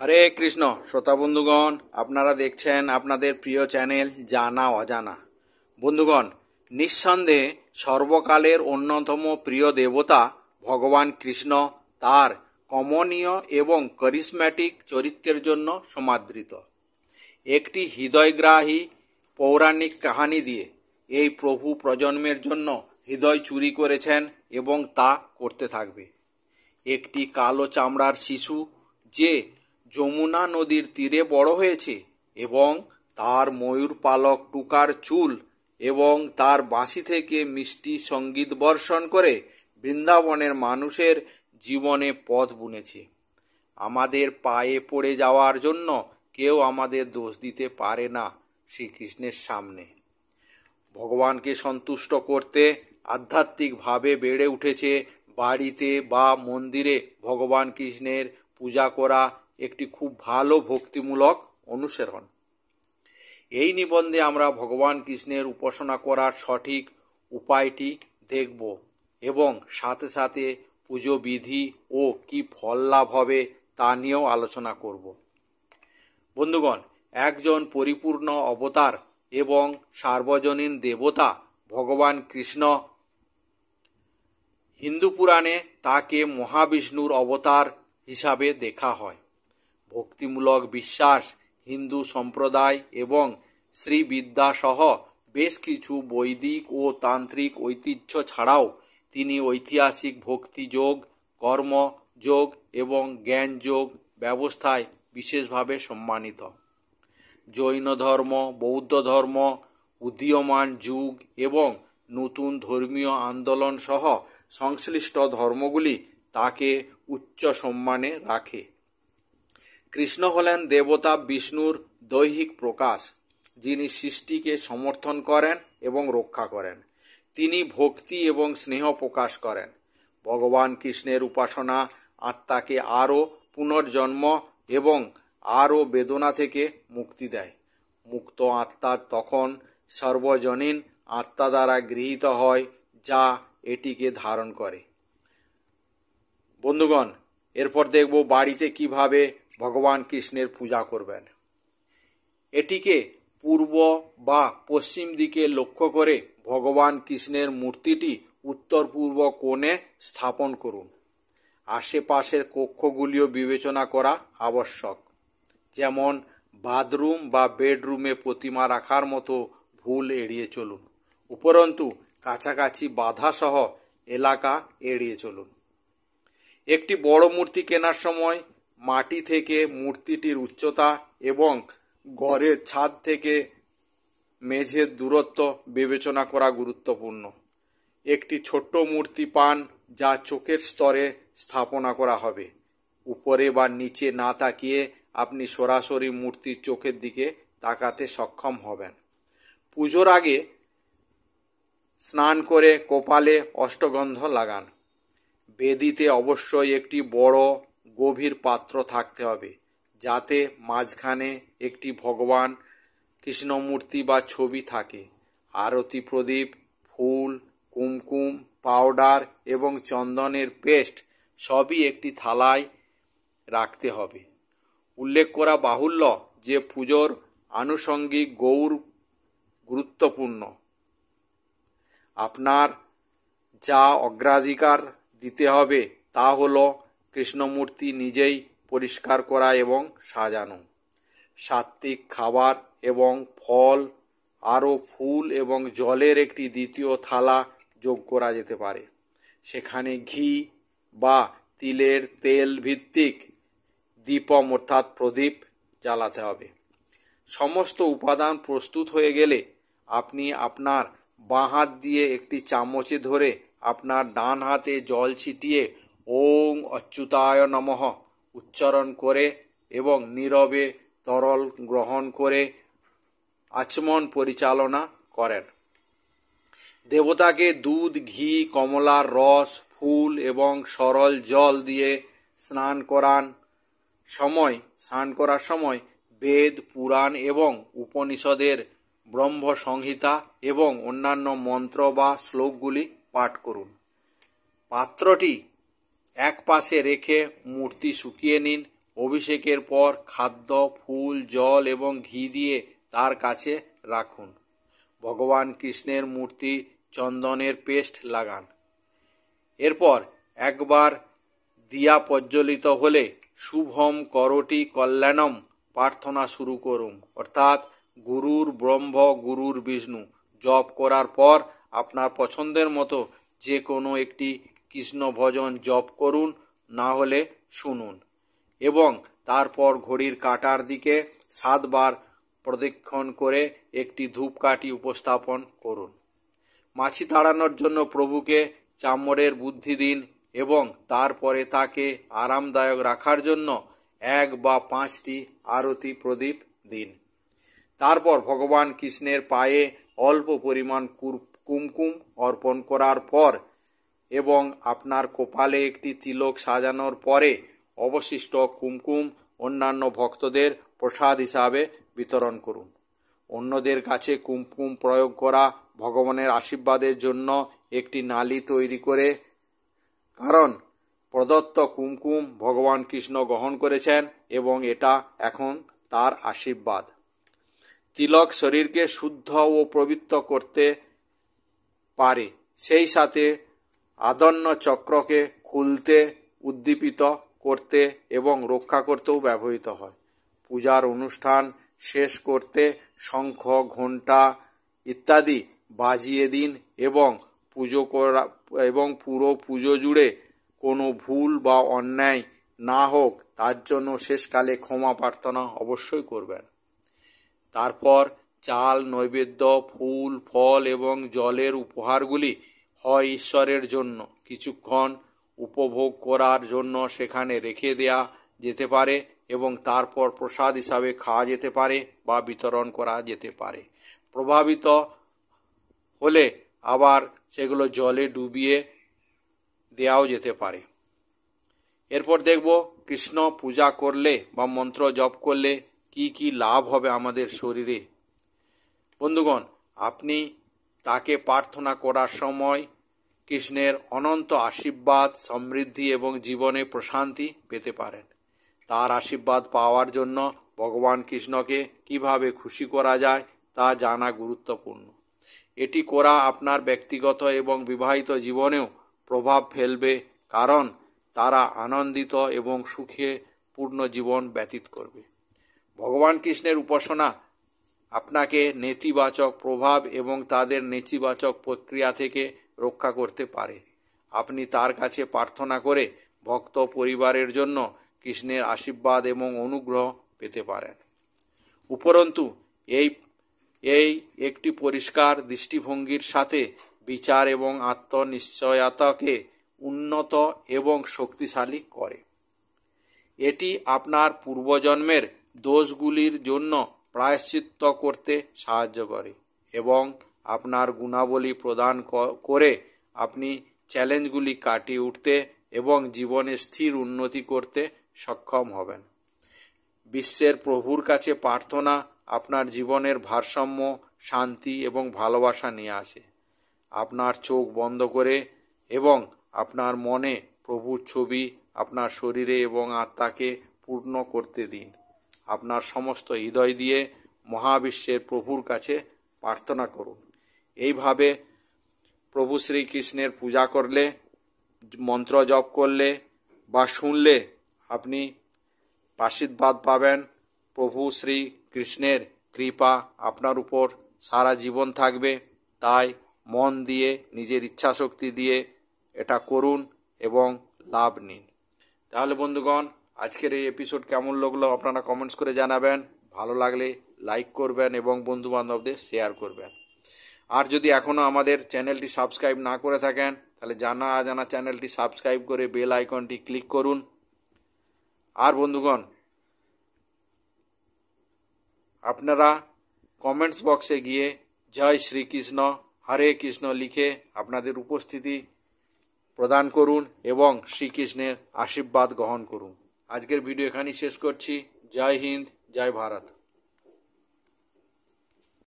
হরে কৃষ্ণ শ্রোতা বন্ধুগণ, আপনারা দেখছেন আপনাদের প্রিয় চ্যানেল জানা অজানা। বন্ধুগণ, নিঃসন্দেহে সর্বকালের অন্যতম প্রিয় দেবতা ভগবান কৃষ্ণ তার কমনীয় এবং কারিজম্যাটিক চরিত্রের জন্য সমাদৃত। একটি হৃদয়গ্রাহী পৌরাণিক কাহিনী দিয়ে এই প্রভু প্রজন্মের জন্য হৃদয় চুরি করেছেন এবং তা করতে থাকবে। একটি কালো চামড়ার শিশু যে যমুনা নদীর তীরে বড় হয়েছে এবং তার ময়ূর পালক টুকার চুল এবং তার বাঁশি থেকে মিষ্টি সঙ্গীত বর্ষণ করে বৃন্দাবনের মানুষের জীবনে পথ বুনেছে। আমাদের পায়ে পড়ে যাওয়ার জন্য কেউ আমাদের দোষ দিতে পারে না শ্রীকৃষ্ণের সামনে। ভগবানকে সন্তুষ্ট করতে আধ্যাত্মিকভাবে বেড়ে উঠেছে বাড়িতে বা মন্দিরে ভগবান কৃষ্ণের পূজা করা একটি খুব ভালো ভক্তিমূলক অনুসরণ। এই নিবন্ধে আমরা ভগবান কৃষ্ণের উপাসনা করার সঠিক উপায়টি দেখব এবং সাথে সাথে পুজো বিধি ও কি ফল লাভ হবে তা নিয়েও আলোচনা করব। বন্ধুগণ, একজন পরিপূর্ণ অবতার এবং সার্বজনীন দেবতা ভগবান কৃষ্ণ। হিন্দু পুরাণে তাকে মহাবিষ্ণুর অবতার হিসাবে দেখা হয়। ভক্তিমূলক বিশ্বাস, হিন্দু সম্প্রদায় এবং শ্রীবিদ্যা সহ বেশ কিছু বৈদিক ও তান্ত্রিক ঐতিহ্য ছাড়াও তিনি ঐতিহাসিক ভক্তিযোগ, কর্মযোগ এবং জ্ঞানযোগ ব্যবস্থায় বিশেষভাবে সম্মানিত। জৈন ধর্ম, বৌদ্ধ ধর্ম, উদীয়মান যুগ এবং নতুন ধর্মীয় আন্দোলন সহ সংশ্লিষ্ট ধর্মগুলি তাকে উচ্চ সম্মানে রাখে। কৃষ্ণ হলেন দেবতা বিষ্ণুর দৈহিক প্রকাশ, যিনি সৃষ্টিকে সমর্থন করেন এবং রক্ষা করেন। তিনি ভক্তি এবং স্নেহ প্রকাশ করেন। ভগবান কৃষ্ণের উপাসনা আত্মাকে আরও পুনর্জন্ম এবং আরও বেদনা থেকে মুক্তি দেয়। মুক্ত আত্মা তখন সর্বজনীন আত্মা দ্বারা গৃহীত হয়, যা এটিকে ধারণ করে। বন্ধুগণ, এরপর দেখব বাড়িতে কিভাবে ভগবান কৃষ্ণের পূজা করবেন। এটিকে পূর্ব বা পশ্চিম দিকে লক্ষ্য করে ভগবান কৃষ্ণের মূর্তিটি উত্তর পূর্ব কোণে স্থাপন করুন। আশেপাশের কক্ষগুলিও বিবেচনা করা আবশ্যক, যেমন বাথরুম বা বেডরুমে প্রতিমা রাখার মতো ভুল এড়িয়ে চলুন। উপরন্তু কাছাকাছি বাধাসহ এলাকা এড়িয়ে চলুন। একটি বড় মূর্তি কেনার সময় মাটি থেকে মূর্তিটির উচ্চতা এবং ঘরের ছাদ থেকে মেঝের দূরত্ব বিবেচনা করা গুরুত্বপূর্ণ। একটি ছোট্ট মূর্তি পান যা চোখের স্তরে স্থাপনা করা হবে। উপরে বা নিচে না তাকিয়ে আপনি সরাসরি মূর্তির চোখের দিকে তাকাতে সক্ষম হবেন। পুজোর আগে স্নান করে কপালে অষ্টগন্ধ লাগান। বেদিতে অবশ্যই একটি বড় গভীর পাত্র থাকতে হবে, যাতে মাঝখানে একটি ভগবান কৃষ্ণমূর্তি বা ছবি থাকে। আরতি প্রদীপ, ফুল, কুমকুম, পাউডার এবং চন্দনের পেস্ট সবই একটি থালায় রাখতে হবে। উল্লেখ করা বাহুল্য যে পুজোর আনুষঙ্গিক গৌর গুরুত্বপূর্ণ। আপনার যা অগ্রাধিকার দিতে হবে তা হল কৃষ্ণমূর্তি নিজেই পরিষ্কার করা এবং সাজানো। সাত্ত্বিক খাবার এবং ফল, আরও ফুল এবং জলের একটি দ্বিতীয় থালা যোগ করা যেতে পারে। সেখানে ঘি বা তিলের তেল ভিত্তিক দীপম অর্থাৎ প্রদীপ জ্বালাতে হবে। সমস্ত উপাদান প্রস্তুত হয়ে গেলে আপনি আপনার বাঁ হাত দিয়ে একটি চামচে ধরে আপনার ডান হাতে জল ছিটিয়ে ওং অচ্যুতায় নমঃ উচ্চারণ করে এবং নীরবে তরল গ্রহণ করে আচমন পরিচালনা করেন। দেবতাকে দুধ, ঘি, কমলার রস, ফুল এবং সরল জল দিয়ে স্নান করার সময় বেদ, পুরাণ এবং উপনিষদের ব্রহ্ম সংহিতা এবং অন্যান্য মন্ত্র বা শ্লোকগুলি পাঠ করুন। পাত্রটি এক পাশে রেখে মূর্তি শুকিয়ে নিন। অভিষেকের পর খাদ্য, ফুল, জল এবং ঘি দিয়ে তার কাছে রাখুন। ভগবান কৃষ্ণের মূর্তি চন্দনের পেস্ট লাগান। এরপর একবার দিয়া প্রজ্বলিত হলে শুভম করোটি কল্যাণম প্রার্থনা শুরু করুন, অর্থাৎ গুরুর ব্রহ্ম গুরুর বিষ্ণু জপ করার পর আপনার পছন্দের মতো যে কোনো একটি কৃষ্ণ ভজন জপ করুন, না হলে শুনুন, এবং তারপর ঘড়ির কাঁটার দিকে 7 বার প্রদক্ষিণ করে একটি ধূপকাঠি উপস্থাপন করুন। মাছি তাড়ানোর জন্য প্রভুকে চামড়ের বুদ্ধি দিন এবং তারপরে তাকে আরামদায়ক রাখার জন্য 1 বা 5টি আরতি প্রদীপ দিন। তারপর ভগবান কৃষ্ণের পায়ে অল্প পরিমাণ কুমকুম অর্পণ করার পর এবং আপনার কপালে একটি তিলক সাজানোর পরে অবশিষ্ট কুমকুম অন্যান্য ভক্তদের প্রসাদ হিসাবে বিতরণ করুন। অন্যদের কাছে কুমকুম প্রয়োগ করা ভগবানের আশীর্বাদের জন্য একটি নালী তৈরি করে, কারণ প্রদত্ত কুমকুম ভগবান কৃষ্ণ গ্রহণ করেছেন এবং এটা এখন তার আশীর্বাদ। তিলক শরীরকে শুদ্ধ ও পবিত্র করতে পারে, সেই সাথে আদন্য চক্রকে খুলতে, উদ্দীপিত করতে এবং রক্ষা করতেও ব্যবহৃত হয়। পূজার অনুষ্ঠান শেষ করতে শঙ্খ, ঘণ্টা ইত্যাদি বাজিয়ে দিন এবং পুরো পুজো জুড়ে কোনো ভুল বা অন্যায় না হোক তার জন্য শেষকালে ক্ষমা প্রার্থনা অবশ্যই করবেন। তারপর চাল, নৈবেদ্য, ফুল, ফল এবং জলের উপহারগুলি হয় ঈশ্বরের জন্য কিছুক্ষণ উপভোগ করার জন্য সেখানে রেখে দেয়া যেতে পারে এবং তারপর প্রসাদ হিসাবে খাওয়া যেতে পারে বা বিতরণ করা যেতে পারে। প্রভাবিত হলে আবার সেগুলো জলে ডুবিয়ে দেওয়াও যেতে পারে। এরপর দেখব কৃষ্ণ পূজা করলে বা মন্ত্র জপ করলে কি কি লাভ হবে আমাদের শরীরে। বন্ধুগণ, আপনি তাকে প্রার্থনা করার সময় কৃষ্ণের অনন্ত আশীর্বাদ, সমৃদ্ধি এবং জীবনে প্রশান্তি পেতে পারেন। তার আশীর্বাদ পাওয়ার জন্য ভগবান কৃষ্ণকে কিভাবে খুশি করা যায় তা জানা গুরুত্বপূর্ণ। এটি করা আপনার ব্যক্তিগত এবং বিবাহিত জীবনেও প্রভাব ফেলবে, কারণ তারা আনন্দিত এবং সুখে পূর্ণ জীবন ব্যতীত করবে। ভগবান কৃষ্ণের উপাসনা আপনাকে নেতিবাচক প্রভাব এবং তাদের নেতিবাচক প্রক্রিয়া থেকে রক্ষা করতে পারে। আপনি তার কাছে প্রার্থনা করে ভক্ত পরিবারের জন্য কৃষ্ণের আশীর্বাদ এবং অনুগ্রহ পেতে পারেন। উপরন্তু এই একটি পরিষ্কার দৃষ্টিভঙ্গির সাথে বিচার এবং আত্মনিশ্চয়তাকে উন্নত এবং শক্তিশালী করে। এটি আপনার পূর্বজন্মের দোষগুলির জন্য প্রায়শ্চিত্ত করতে সাহায্য করে এবং আপনার গুণাবলী প্রদান করে আপনি চ্যালেঞ্জগুলি কাটিয়ে উঠতে এবং জীবনে স্থির উন্নতি করতে সক্ষম হবেন। বিশ্বের প্রভুর কাছে প্রার্থনা আপনার জীবনের ভারসাম্য, শান্তি এবং ভালোবাসা নিয়ে আসে। আপনার চোখ বন্ধ করে এবং আপনার মনে প্রভুর ছবি আপনার শরীরে এবং আত্মাকে পূর্ণ করতে দিন। আপনার সমস্ত হৃদয় দিয়ে মহাবিশ্বের প্রভুর কাছে প্রার্থনা করুন। এইভাবে প্রভু শ্রীকৃষ্ণের পূজা করলে, মন্ত্র জপ করলে বা শুনলে আপনি আশীর্বাদ পাবেন। প্রভু শ্রীকৃষ্ণের কৃপা আপনার উপর সারা জীবন থাকবে। তাই মন দিয়ে, নিজের ইচ্ছাশক্তি দিয়ে এটা করুন এবং লাভ নিন। তাহলে বন্ধুগণ, আজকের এই এপিসোড কেমন লাগলো আপনারা কমেন্টস করে জানাবেন। ভালো লাগলে লাইক করবেন এবং বন্ধুবান্ধবদের শেয়ার করবেন। আর যদি এখনও আমাদের চ্যানেলটি সাবস্ক্রাইব না করে থাকেন তাহলে জানা অজানা চ্যানেলটি সাবস্ক্রাইব করে বেল আইকনটি ক্লিক করুন। আর বন্ধুগণ, আপনারা কমেন্টস বক্সে গিয়ে জয় শ্রীকৃষ্ণ, হরে কৃষ্ণ লিখে আপনাদের উপস্থিতি প্রদান করুন এবং শ্রীকৃষ্ণের আশীর্বাদ গ্রহণ করুন। আজকের ভিডিও এখানেই শেষ করছি। জয় হিন্দ, জয় ভারত।